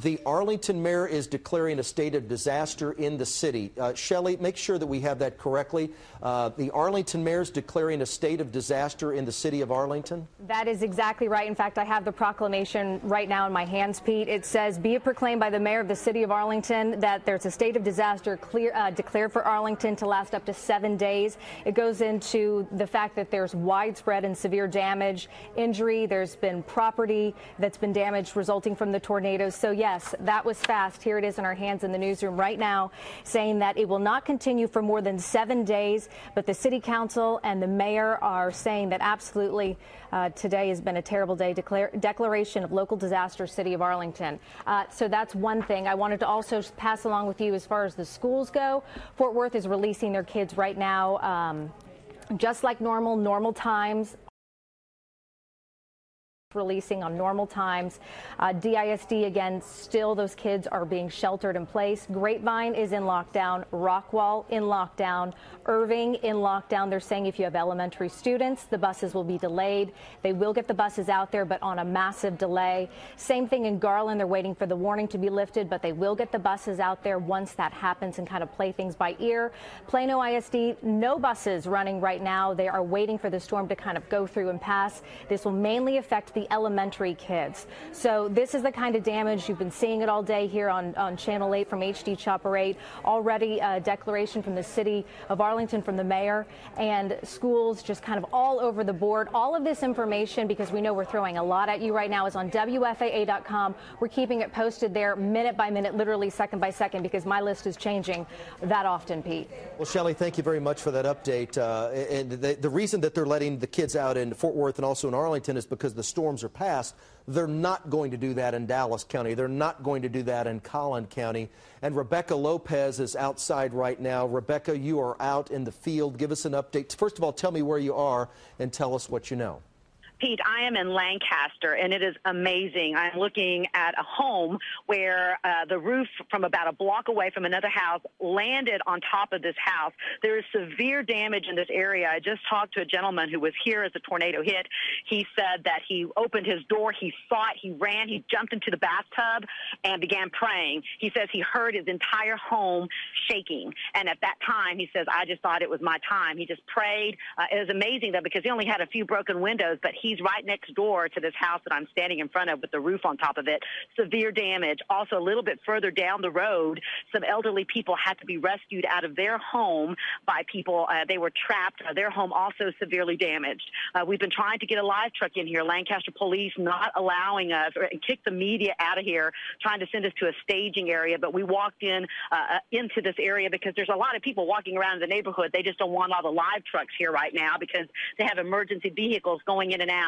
The Arlington mayor is declaring a state of disaster in the city. Shelley, make sure that we have that correctly. The Arlington mayor is declaring a state of disaster in the city of Arlington? That is exactly right. In fact, I have the proclamation right now in my hands, Pete. It says, be it proclaimed by the mayor of the city of Arlington that there's a state of disaster declared for Arlington to last up to 7 days. It goes into the fact that there's widespread and severe damage, injury. There's been property that's been damaged resulting from the tornadoes. So, yes, that was fast. Here it is in our hands in the newsroom right now, saying that it will not continue for more than 7 days. But the city council and the mayor are saying that absolutely today has been a terrible day. Declaration of local disaster, city of Arlington. So that's one thing. I wanted to also pass along with you as far as the schools go. Fort Worth is releasing their kids right now, just like normal times. Releasing on normal times. DISD, again, still those kids are being sheltered in place. Grapevine is in lockdown. Rockwall in lockdown. Irving in lockdown. They're saying if you have elementary students, the buses will be delayed. They will get the buses out there, but on a massive delay. Same thing in Garland. They're waiting for the warning to be lifted, but they will get the buses out there once that happens and kind of play things by ear. Plano ISD, no buses running right now. They are waiting for the storm to kind of go through and pass. This will mainly affect the elementary kids. So this is the kind of damage. You've been seeing it all day here on Channel 8 from HD Chopper 8. Already a declaration from the city of Arlington, from the mayor, and schools just kind of all over the board. All of this information, because we know we're throwing a lot at you right now, is on WFAA.com. We're keeping it posted there minute by minute, literally second by second, because my list is changing that often, Pete. Well, Shelley, thank you very much for that update. And the reason that they're letting the kids out in Fort Worth and also in Arlington is because the storms are passed. They're not going to do that in Dallas County. They're not going to do that in Collin County. And Rebecca Lopez is outside right now. Rebecca, you are out in the field. Give us an update. First of all, tell me where you are and tell us what you know. Pete, I am in Lancaster, and it is amazing. I'm looking at a home where the roof from about a block away from another house landed on top of this house. There is severe damage in this area. I just talked to a gentleman who was here as the tornado hit. He said that he opened his door, he saw it, he ran, he jumped into the bathtub and began praying. He says he heard his entire home shaking, and at that time, he says, I just thought it was my time. He just prayed. It was amazing, though, because he only had a few broken windows, but he's right next door to this house that I'm standing in front of with the roof on top of it. Severe damage. Also, a little bit further down the road, some elderly people had to be rescued out of their home by people. They were trapped. Their home also severely damaged. We've been trying to get a live truck in here. Lancaster police not allowing us, or kick the media out of here, trying to send us to a staging area. But we walked into this area because there's a lot of people walking around in the neighborhood. They just don't want all the live trucks here right now because they have emergency vehicles going in and out.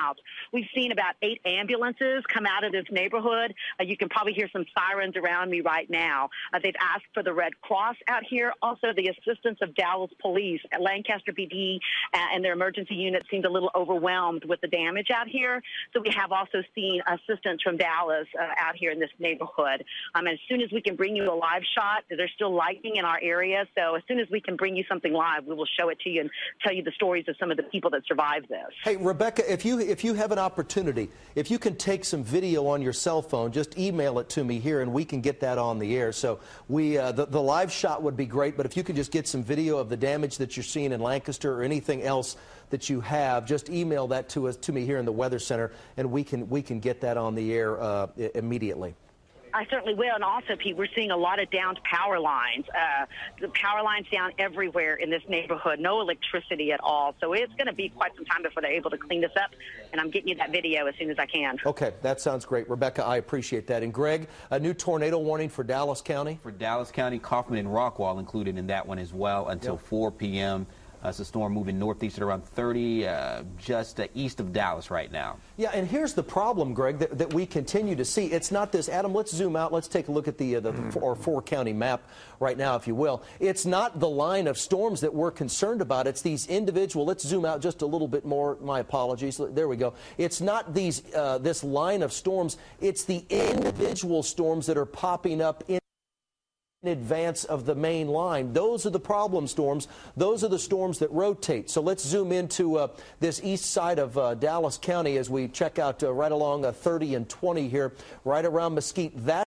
We've seen about 8 ambulances come out of this neighborhood. You can probably hear some sirens around me right now. They've asked for the Red Cross out here. Also, the assistance of Dallas police. Lancaster PD and their emergency unit seemed a little overwhelmed with the damage out here. So we have also seen assistance from Dallas out here in this neighborhood. As soon as we can bring you a live shot, there's still lightning in our area. So as soon as we can bring you something live, we will show it to you and tell you the stories of some of the people that survived this. Hey, Rebecca, if you have an opportunity, if you can take some video on your cell phone, just email it to me here and we can get that on the air. So the live shot would be great, but if you could just get some video of the damage that you're seeing in Lancaster or anything else that you have, just email that to me here in the Weather Center and we can get that on the air immediately. I certainly will. And also, Pete, we're seeing a lot of downed power lines. The power lines down everywhere in this neighborhood. No electricity at all. So it's going to be quite some time before they're able to clean this up. And I'm getting you that video as soon as I can. Okay, that sounds great. Rebecca, I appreciate that. And Greg, a new tornado warning for Dallas County? For Dallas County, Kaufman and Rockwall included in that one as well until 4 p.m. It's a storm moving northeast at around 30, just east of Dallas right now. Yeah, and here's the problem, Greg, that we continue to see. It's not this. Adam, let's zoom out. Let's take a look at the four-county map right now, if you will. It's not the line of storms that we're concerned about. It's these individual. Let's zoom out just a little bit more. My apologies. There we go. It's not these this line of storms. It's the individual storms that are popping up in advance of the main line. Those are the problem storms. Those are the storms that rotate. So let's zoom into this east side of Dallas County as we check out right along 30 and 20 here, right around Mesquite. That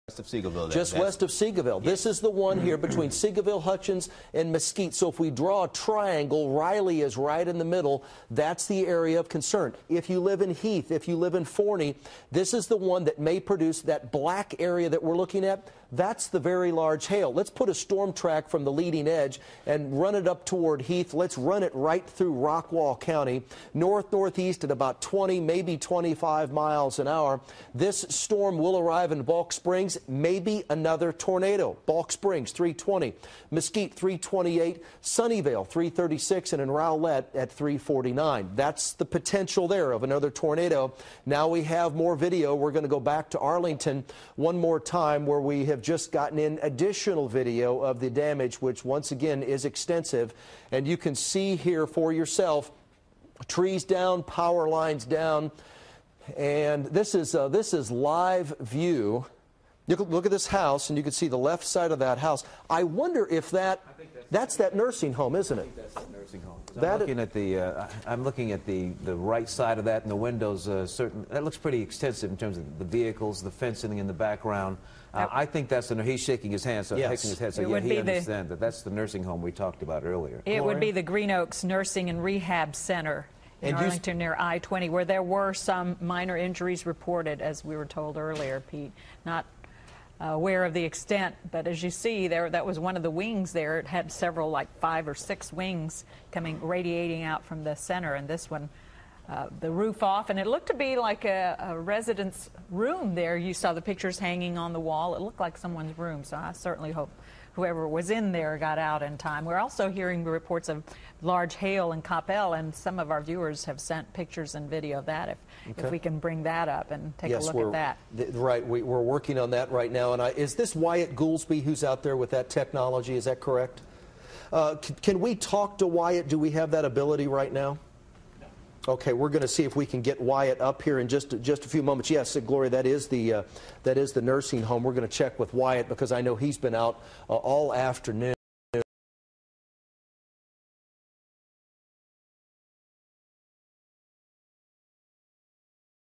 West of Seagoville. Just west of Seagoville. This is the one here between Seagoville, Hutchins, and Mesquite. So if we draw a triangle, Riley is right in the middle. That's the area of concern. If you live in Heath, if you live in Forney, this is the one that may produce that black area that we're looking at. That's the very large hail. Let's put a storm track from the leading edge and run it up toward Heath. Let's run it right through Rockwall County, north-northeast at about 20, maybe 25 miles an hour. This storm will arrive in Balk Springs, maybe another tornado. Balk Springs, 320. Mesquite, 328. Sunnyvale, 336. And in Rowlett at 349. That's the potential there of another tornado. Now we have more video. We're going to go back to Arlington one more time where we have just gotten in additional video of the damage, which once again is extensive. And you can see here for yourself, trees down, power lines down. And this is live view. You can look at this house, and you can see the left side of that house. I wonder if that's that nursing home, isn't it? I think that's that nursing home. I'm looking at the right side of that, and the windows. That looks pretty extensive in terms of the vehicles, the fencing in the background. I think that's he's shaking his hand, so yes. shaking his head, so yeah, he understands that that's the nursing home we talked about earlier. It would be the Green Oaks Nursing and Rehab Center in Arlington near I-20, where there were some minor injuries reported, as we were told earlier, Pete. Not aware of the extent, but as you see there, that was one of the wings there. It had several, like 5 or 6 wings radiating out from the center, and this one, the roof off, and it looked to be like a resident's room there. You saw the pictures hanging on the wall. It looked like someone's room, so I certainly hope whoever was in there got out in time. We're also hearing reports of large hail in Coppell, and some of our viewers have sent pictures and video of that, if we can bring that up and take a look at that. Right, we're working on that right now. And is this Wyatt Goolsby who's out there with that technology? Is that correct? Can we talk to Wyatt? Do we have that ability right now? Okay, we're going to see if we can get Wyatt up here in just a few moments. Yes, Gloria, that is the nursing home. We're going to check with Wyatt because I know he's been out all afternoon.